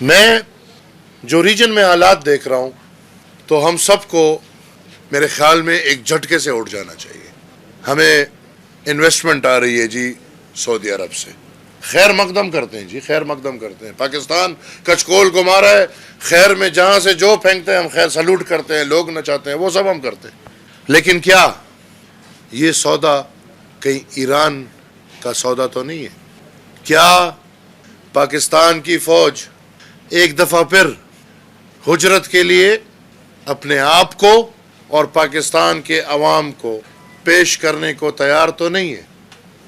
میں جو ریجن میں حالات دیکھ رہا ہوں تو ہم سب کو میرے خیال میں ایک جھٹکے سے اٹھ جانا چاہیے. ہمیں انویسٹمنٹ آ رہی ہے جی سعودی عرب سے, خیر مقدم کرتے ہیں جی, خیر مقدم کرتے ہیں. پاکستان کچکول کو مارا ہے, خیر میں جہاں سے جو پھینکتے ہیں ہم خیر سلوٹ کرتے ہیں, لوگ نچاتے ہیں, وہ سب ہم کرتے ہیں. لیکن کیا یہ سودا کہیں ایران کا سودا تو نہیں ہے؟ کیا پاکستان کی فوج ایک دفعہ پھر ہجرت کے لیے اپنے آپ کو اور پاکستان کے عوام کو پیش کرنے کو تیار تو نہیں ہے؟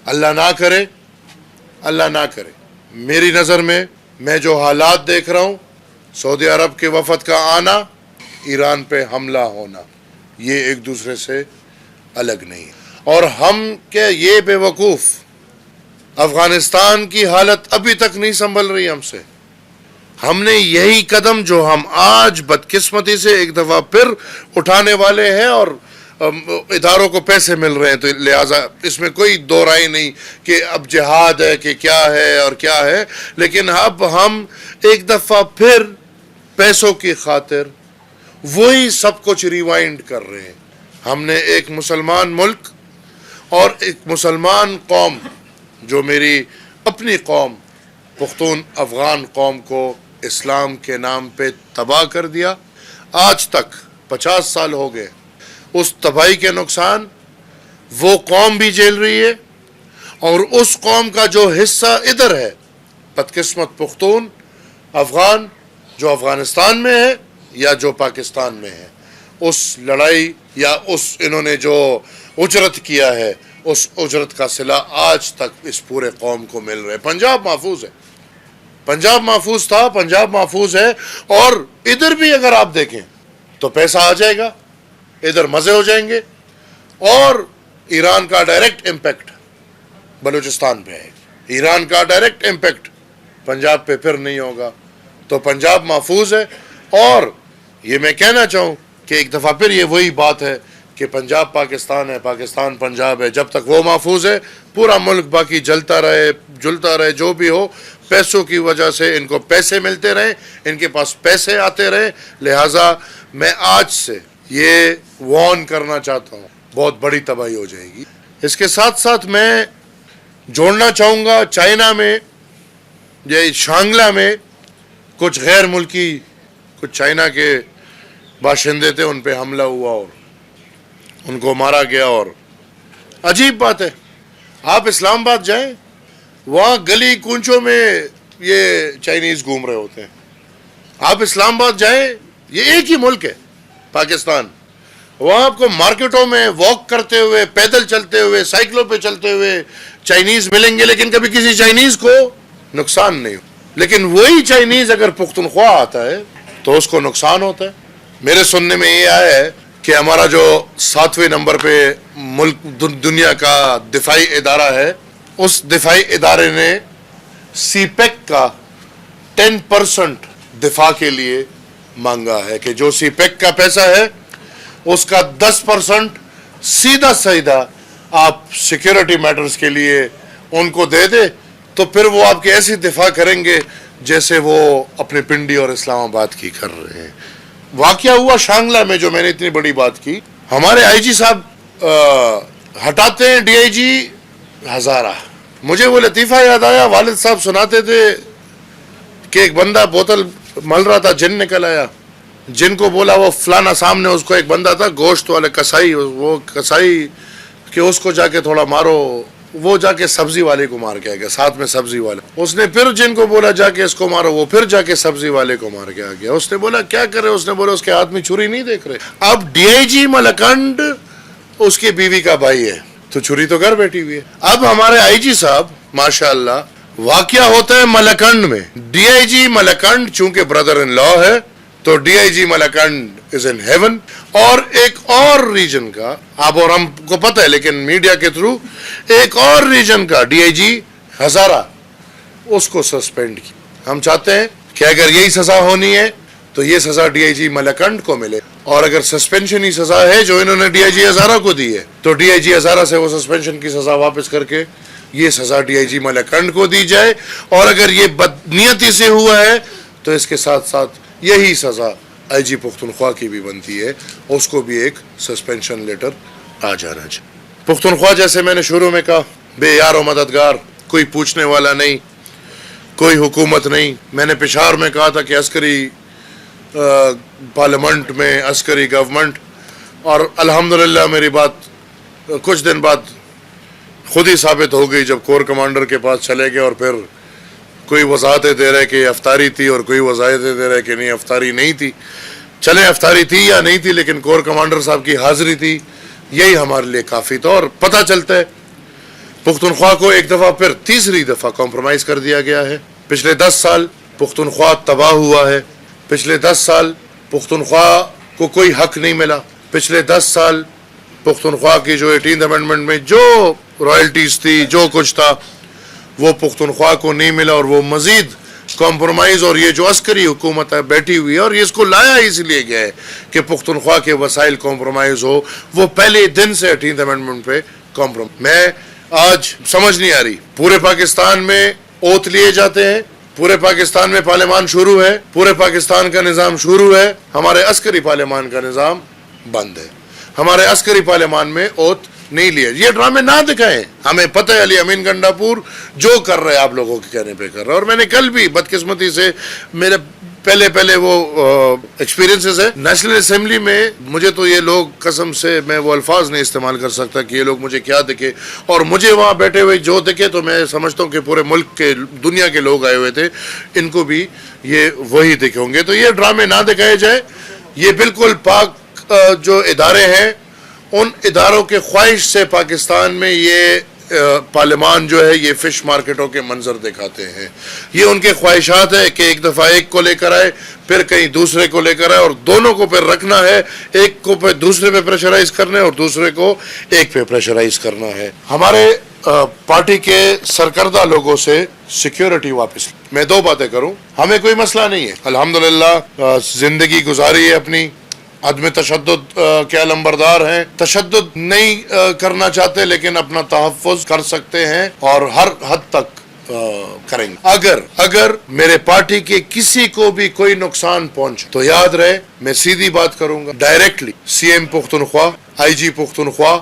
اللہ نہ کرے, اللہ نہ کرے. میری نظر میں جو حالات دیکھ رہا ہوں, سعودی عرب کے وفد کا آنا, ایران پہ حملہ ہونا, یہ ایک دوسرے سے الگ نہیں ہے. اور ہم کہ یہ بے وقوف, افغانستان کی حالت ابھی تک نہیں سنبھل رہی ہم سے. ہم نے یہی قدم جو ہم آج بدقسمتی سے ایک دفعہ پھر اٹھانے والے ہیں, اور اداروں کو پیسے مل رہے ہیں, تو لہٰذا اس میں کوئی دو رائے نہیں کہ اب جہاد ہے کہ کیا ہے اور کیا ہے. لیکن اب ہم ایک دفعہ پھر پیسوں کی خاطر وہی سب کچھ ریوائنڈ کر رہے ہیں. ہم نے ایک مسلمان ملک اور ایک مسلمان قوم, جو میری اپنی قوم پختون افغان قوم کو اسلام کے نام پہ تباہ کر دیا. آج تک 50 سال ہو گئے. اس تباہی کے نقصان وہ قوم بھی جھیل رہی ہے, اور اس قوم کا جو حصہ ادھر ہے, بدقسمت پختون افغان جو افغانستان میں ہے یا جو پاکستان میں ہے, اس لڑائی یا اس انہوں نے جو اجرت کیا ہے, اس اجرت کا صلہ آج تک اس پورے قوم کو مل رہے. پنجاب محفوظ ہے, پنجاب محفوظ تھا, پنجاب محفوظ ہے. اور ادھر بھی اگر آپ دیکھیں تو پیسہ آ جائے گا, ادھر مزے ہو جائیں گے, اور ایران کا ڈائریکٹ امپیکٹ بلوچستان پہ ہے, ایران کا ڈائریکٹ امپیکٹ پنجاب پہ پھر نہیں ہوگا. تو پنجاب محفوظ ہے. اور یہ میں کہنا چاہوں کہ ایک دفعہ پھر یہ وہی بات ہے کہ پنجاب پاکستان ہے, پاکستان پنجاب ہے. جب تک وہ محفوظ ہے, پورا ملک باقی جلتا رہے, جلتا رہے, جو بھی ہو. پیسوں کی وجہ سے ان کو پیسے ملتے رہیں, ان کے پاس پیسے آتے رہیں. لہٰذا میں آج سے یہ وارن کرنا چاہتا ہوں, بہت بڑی تباہی ہو جائے گی. اس کے ساتھ ساتھ میں جوڑنا چاہوں گا, چائنا میں یہ شانگلہ میں کچھ غیر ملکی, کچھ چائنا کے باشندے تھے, ان پہ حملہ ہوا اور ان کو مارا گیا. اور عجیب بات ہے, آپ اسلام آباد جائیں, وہاں گلی کونچوں میں یہ چائنیز گھوم رہے ہوتے ہیں. آپ اسلام آباد جائیں, یہ ایک ہی ملک ہے پاکستان, وہاں آپ کو مارکیٹوں میں واک کرتے ہوئے, پیدل چلتے ہوئے, سائیکلوں پہ چلتے ہوئے چائنیز ملیں گے, لیکن کبھی کسی چائنیز کو نقصان نہیں ہو. لیکن وہی چائنیز اگر پختونخوا آتا ہے تو اس کو نقصان ہوتا ہے. میرے سننے میں یہ آیا ہے کہ ہمارا جو 7ویں نمبر پہ ملک دنیا کا دفاعی ادارہ ہے, اس دفاعی ادارے نے سی پیک کا 10% دفاع کے لیے مانگا ہے, کہ جو سی پیک کا پیسہ ہے اس کا 10% سیدھا سیدھا آپ سیکیورٹی میٹرز کے لیے ان کو دے دے, تو پھر وہ آپ کے ایسی دفاع کریں گے جیسے وہ اپنے پنڈی اور اسلام آباد کی کر رہے ہیں. واقعہ ہوا شانگلہ میں, جو میں نے اتنی بڑی بات کی. ہمارے آئی جی صاحب ہٹاتے ہیں ڈی آئی جی ہزارہ. مجھے وہ لطیفہ یاد آیا, والد صاحب سناتے تھے کہ ایک بندہ بوتل مل رہا تھا, جن نکل آیا. جن کو بولا وہ فلانا, سامنے اس کو ایک بندہ تھا گوشت والے کسائی, وہ کسائی کہ اس کو جا کے تھوڑا مارو, وہ جا کے سبزی والے کو مار کے آ گیا, ساتھ میں سبزی والا. اس نے پھر جن کو بولا جا کے اس کو مارو, وہ پھر جا کے سبزی والے کو مار کے آ گیا. اس نے بولا کیا کرے, اس نے بولا اس کے ہاتھ میں چھری نہیں دیکھ رہے. اب ڈی آئی جی ملکنڈ اس کی بیوی کا بھائی ہے, تو چھری تو گھر بیٹھی ہوئی ہے. اب ہمارے آئی جی صاحب ماشاءاللہ, واقعہ ہوتا ہے ملکنڈ میں. ڈی آئی جی ملکنڈ چونکہ بردر ان لا ہے, تو D I G ملکنڈ is in heaven. اور ایک اور ریجن کا, آپ اور ہم کو پتہ ہے لیکن میڈیا کے تھرو, ایک اور ریجن کا ڈی آئی جی ہزارہ, اس کو سسپینڈ کی. ہم چاہتے ہیں کہ اگر یہی سزا ہونی ہے تو یہ سزا ڈی آئی جی ملکنڈ کو ملے, اور اگر سسپینشن ہی سزا ہے جو انہوں نے ڈی آئی جی ہزارہ کو دی ہے, تو ڈی آئی جی ہزارہ سے وہ سسپینشن کی سزا واپس کر کے یہ سزا ڈی آئی جی ملکنڈ کو دی جائے. اور اگر یہ بدنیتی سے ہوا ہے تو اس کے ساتھ ساتھ یہی سزا آئی جی پختونخوا کی بھی بنتی ہے، اس کو بھی ایک سسپینشن لیٹر آ جانا چاہیے۔ پختونخوا جیسے میں نے شروع میں کہا، بے یار و مددگار، کوئی پوچھنے والا نہیں، کوئی حکومت نہیں۔ میں نے پشاور میں کہا تھا کہ عسکری پارلیمنٹ میں عسکری گورنمنٹ، اور الحمدللہ میری بات کچھ دن بعد خود ہی ثابت ہو گئی جب کور کمانڈر کے پاس چلے گئے اور پھر کوئی وضاحتیں دے رہے کہ افطاری تھی اور کوئی وضاحتیں دے رہے کہ نہیں افطاری نہیں تھی۔ چلیں افطاری تھی یا نہیں تھی، لیکن کور کمانڈر صاحب کی حاضری تھی، یہی ہمارے لیے کافی تھا۔ اور پتہ چلتا ہے پختونخوا کو ایک دفعہ پھر تیسری دفعہ کمپرومائز کر دیا گیا ہے۔ پچھلے 10 سال پختونخوا تباہ ہوا ہے، پچھلے 10 سال پختونخوا کو کوئی حق نہیں ملا، پچھلے 10 سال پختونخوا کی جو 18 امینڈمنٹ میں جو رائلٹیز تھی، جو کچھ تھا، وہ پختونخوا کو نہیں ملا، اور وہ مزید کمپرومائز، اور یہ جو عسکری حکومت ہے بیٹھی ہوئی ہے، اور یہ اس کو لایا اس لیے گیا ہے کہ پختونخوا کے وسائل کمپرومائز ہو، وہ پہلے دن سے 18 امینڈمنٹ پہ کمپرومائز۔ میں آج سمجھ نہیں آ رہی، پورے پاکستان میں اوت لیے جاتے ہیں، پورے پاکستان میں پارلیمان شروع ہے، پورے پاکستان کا نظام شروع ہے، ہمارے عسکری پارلیمان کا نظام بند ہے، ہمارے عسکری پارلیمان میں اوت نہیں لیا۔ یہ ڈرامے نہ دکھائیں، ہمیں پتہ ہے علی امین گنڈاپور جو کر رہے آپ لوگوں کے کہنے پہ کر رہا ہے۔ اور میں نے کل بھی بدقسمتی سے میرے پہلے وہ ایکسپیرینسز ہے نیشنل اسمبلی میں، مجھے تو یہ لوگ قسم سے میں وہ الفاظ نہیں استعمال کر سکتا کہ یہ لوگ مجھے کیا دکھے، اور مجھے وہاں بیٹھے ہوئے جو دکھے تو میں سمجھتا ہوں کہ پورے ملک کے دنیا کے لوگ آئے ہوئے تھے، ان کو بھی یہ وہی دکھے ہوں گے۔ تو یہ ڈرامے نہ دکھائے جائے، یہ بالکل پاک جو ادارے ہیں ان اداروں کے خواہش سے پاکستان میں یہ پارلیمان جو ہے یہ فش مارکیٹوں کے منظر دکھاتے ہیں۔ یہ ان کے خواہشات ہے کہ ایک دفعہ ایک کو لے کر آئے، پھر کہیں دوسرے کو لے کر آئے، اور دونوں کو پھر رکھنا ہے، ایک کو پھر دوسرے پہ پریشرائز کرنا ہے اور دوسرے کو ایک پہ پریشرائز کرنا ہے۔ ہمارے پارٹی کے سرکردہ لوگوں سے سیکیورٹی واپس، میں 2 باتیں کروں، ہمیں کوئی مسئلہ نہیں ہے، الحمدللہ زندگی گزاری ہے اپنی، عدم تشدد کے علمبردار ہیں، تشدد نہیں کرنا چاہتے لیکن اپنا تحفظ کر سکتے ہیں اور ہر حد تک کریں گے۔ اگر میرے پارٹی کے کسی کو بھی کوئی نقصان پہنچے تو یاد رہے میں سیدھی بات کروں گا، directly C M Pakhtunkhwa, I G Pakhtunkhwa,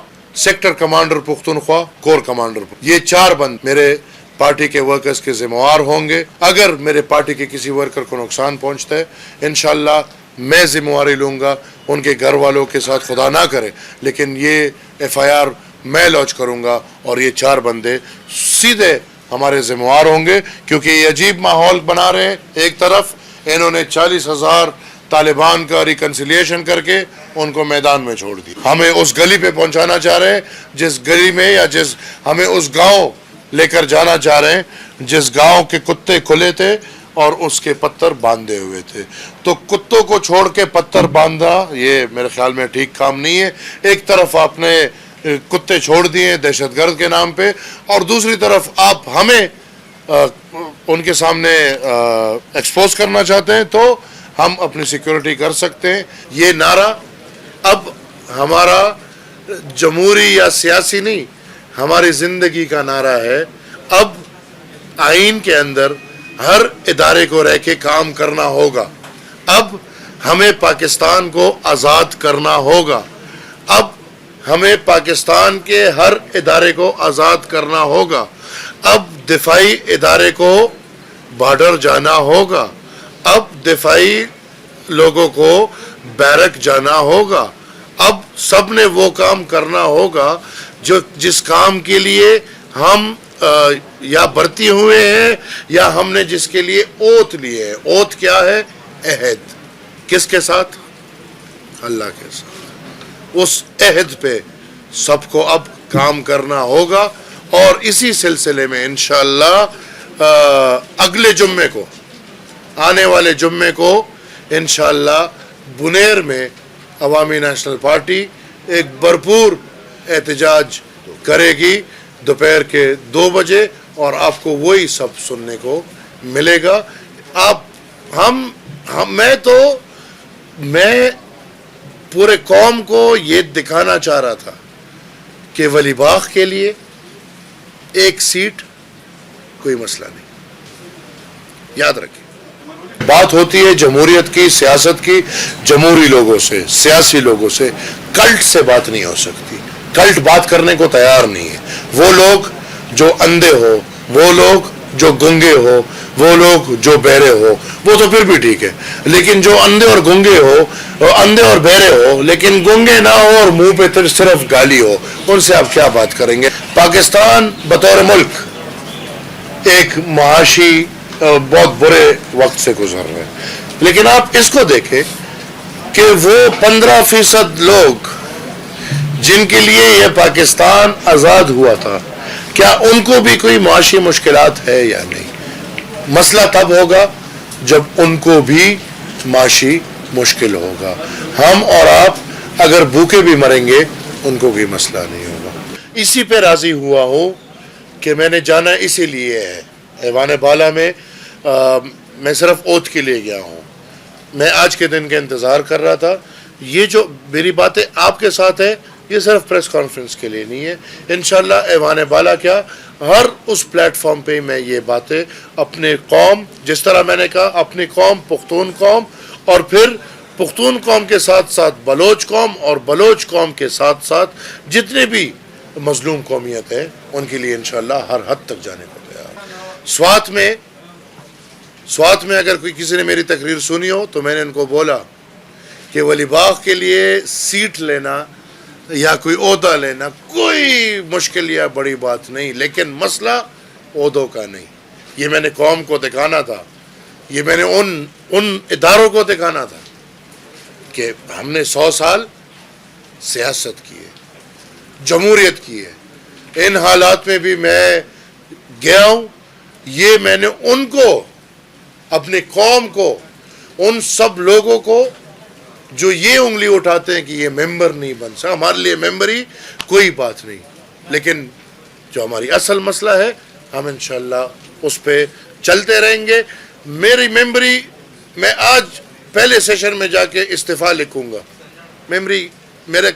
sector commander Pakhtunkhwa, corps commander, یہ 4 بند میرے پارٹی کے ورکرز کے ذمہ وار ہوں گے۔ اگر میرے پارٹی کے کسی ورکر کو نقصان پہنچتا ہے انشاءاللہ میں ذمہ واری لوں گا، ان کے گھر والوں کے ساتھ خدا نہ کرے لیکن یہ ایف آئی آر میں لانچ کروں گا، اور یہ 4 بندے سیدھے ہمارے ذمہ وار ہوں گے، کیونکہ یہ عجیب ماحول بنا رہے ہیں۔ ایک طرف انہوں نے 40,000 طالبان کا ریکنسیلیشن کر کے ان کو میدان میں چھوڑ دی، ہمیں اس گلی پہ پہنچانا چاہ رہے ہیں جس گلی میں یا ہمیں اس گاؤں لے کر جانا چاہ رہے ہیں جس گاؤں کے کتے کھلے تھے اور اس کے پتھر باندھے ہوئے تھے۔ تو کتوں کو چھوڑ کے پتھر باندھنا یہ میرے خیال میں ٹھیک کام نہیں ہے۔ ایک طرف آپ نے کتے چھوڑ دیے دہشت گرد کے نام پہ، اور دوسری طرف آپ ہمیں ان کے سامنے ایکسپوز کرنا چاہتے ہیں، تو ہم اپنی سیکیورٹی کر سکتے ہیں۔ یہ نعرہ اب ہمارا جمہوری یا سیاسی نہیں، ہماری زندگی کا نعرہ ہے۔ اب آئین کے اندر ہر ادارے کو رہ کے کام کرنا ہوگا، اب ہمیں پاکستان کو آزاد کرنا ہوگا، اب ہمیں پاکستان کے ہر ادارے کو آزاد کرنا ہوگا، اب دفاعی ادارے کو بارڈر جانا ہوگا، اب دفاعی لوگوں کو بیرک جانا ہوگا، اب سب نے وہ کام کرنا ہوگا جس کام کے لیے ہم یا بھرتی ہوئے ہیں یا ہم نے جس کے لیے اوت لیے ہے۔ اوت کیا ہے؟ عہد، کس کے ساتھ؟ اللہ کے ساتھ۔ اس عہد پہ سب کو اب کام کرنا ہوگا، اور اسی سلسلے میں انشاءاللہ اگلے جمعے کو، آنے والے جمعے کو انشاءاللہ بنیر میں عوامی نیشنل پارٹی ایک بھرپور احتجاج کرے گی دوپہر کے 2 بجے، اور آپ کو وہی سب سننے کو ملے گا۔ میں پورے قوم کو یہ دکھانا چاہ رہا تھا کہ ولی باغ کے لیے 1 سیٹ کوئی مسئلہ نہیں، یاد رکھیں۔ بات ہوتی ہے جمہوریت کی، سیاست کی، جمہوری لوگوں سے، سیاسی لوگوں سے، کلٹ سے بات نہیں ہو سکتی. کلٹ بات کرنے کو تیار نہیں ہے. وہ لوگ جو اندھے ہو، وہ لوگ جو گنگے ہو، وہ لوگ جو بہرے ہو، وہ تو پھر بھی ٹھیک ہے. لیکن جو اندھے اور گنگے ہو، اندھے اور بہرے ہو لیکن گنگے نہ ہو اور منہ پہ صرف گالی ہو، ان سے آپ کیا بات کریں گے؟ پاکستان بطور ملک ایک معاشی بہت برے وقت سے گزر رہے ہیں. لیکن آپ اس کو دیکھیں کہ وہ 15% لوگ جن کے لیے یہ پاکستان آزاد ہوا تھا، کیا ان کو بھی کوئی معاشی مشکلات ہے یا نہیں؟ مسئلہ تب ہوگا جب ان کو بھی معاشی مشکل ہوگا. ہم اور آپ اگر بھوکے بھی مریں گے ان کو بھی مسئلہ نہیں ہوگا. اسی پہ راضی ہوا ہوں کہ میں نے جانا اسی لیے ہے. ایوان بالا میں میں صرف اوت کے لیے گیا ہوں. میں آج کے دن کا انتظار کر رہا تھا. یہ جو میری باتیں آپ کے ساتھ ہے یہ صرف پریس کانفرنس کے لیے نہیں ہے. انشاءاللہ ایوان بالا کیا ہر اس پلیٹ فارم پہ میں یہ باتیں اپنے قوم، جس طرح میں نے کہا اپنی قوم پختون قوم، اور پھر پختون قوم کے ساتھ ساتھ بلوچ قوم، اور بلوچ قوم کے ساتھ ساتھ جتنے بھی مظلوم قومیت ہے ان کے لیے انشاءاللہ ہر حد تک جانے کو تیار. سوات میں اگر کوئی کسی نے میری تقریر سنی ہو تو میں نے ان کو بولا کہ ولی باغ کے لیے سیٹ لینا یا کوئی عہدہ لینا کوئی مشکل یا بڑی بات نہیں، لیکن مسئلہ عہدوں کا نہیں. یہ میں نے قوم کو دکھانا تھا، یہ میں نے ان اداروں کو دکھانا تھا کہ ہم نے 100 سال سیاست کی ہے، جمہوریت کی ہے. ان حالات میں بھی میں گیا ہوں. یہ میں نے ان کو، اپنی قوم کو، ان سب لوگوں کو جو یہ انگلی اٹھاتے ہیں کہ یہ ممبر نہیں بن سکتا، ہمارے لیے ممبری کوئی بات نہیں، لیکن جو ہماری اصل مسئلہ ہے ہم انشاءاللہ اس پہ چلتے رہیں گے. میری ممبری میں آج پہلے سیشن میں جا کے استعفیٰ لکھوں گا. ممبری میرے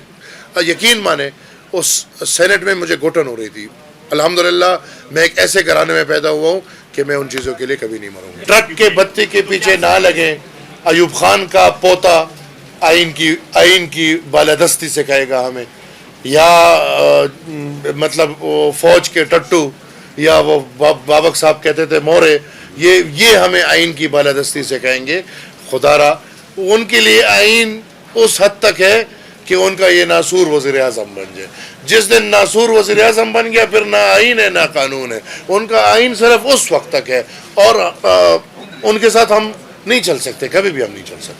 یقین مانے اس سینٹ میں مجھے گھٹن ہو رہی تھی. الحمدللہ میں ایک ایسے گھرانے میں پیدا ہوا ہوں کہ میں ان چیزوں کے لیے کبھی نہیں مروں گا. ٹرک کے بتی کے پیچھے نہ لگیں. ایوب خان کا پوتا آئین کی بالادستی سے کہے گا ہمیں، یا مطلب وہ فوج کے ٹٹو، یا وہ بابک صاحب کہتے تھے مورے، یہ ہمیں آئین کی بالادستی سے کہیں گے. خدا را ان کے لیے آئین اس حد تک ہے کہ ان کا یہ ناصور وزیر اعظم بن جائے. جس دن ناصور وزیر اعظم بن گیا پھر نہ آئین ہے نہ قانون ہے. ان کا آئین صرف اس وقت تک ہے، اور ان کے ساتھ ہم نہیں چل سکتے، کبھی بھی ہم نہیں چل سکتے.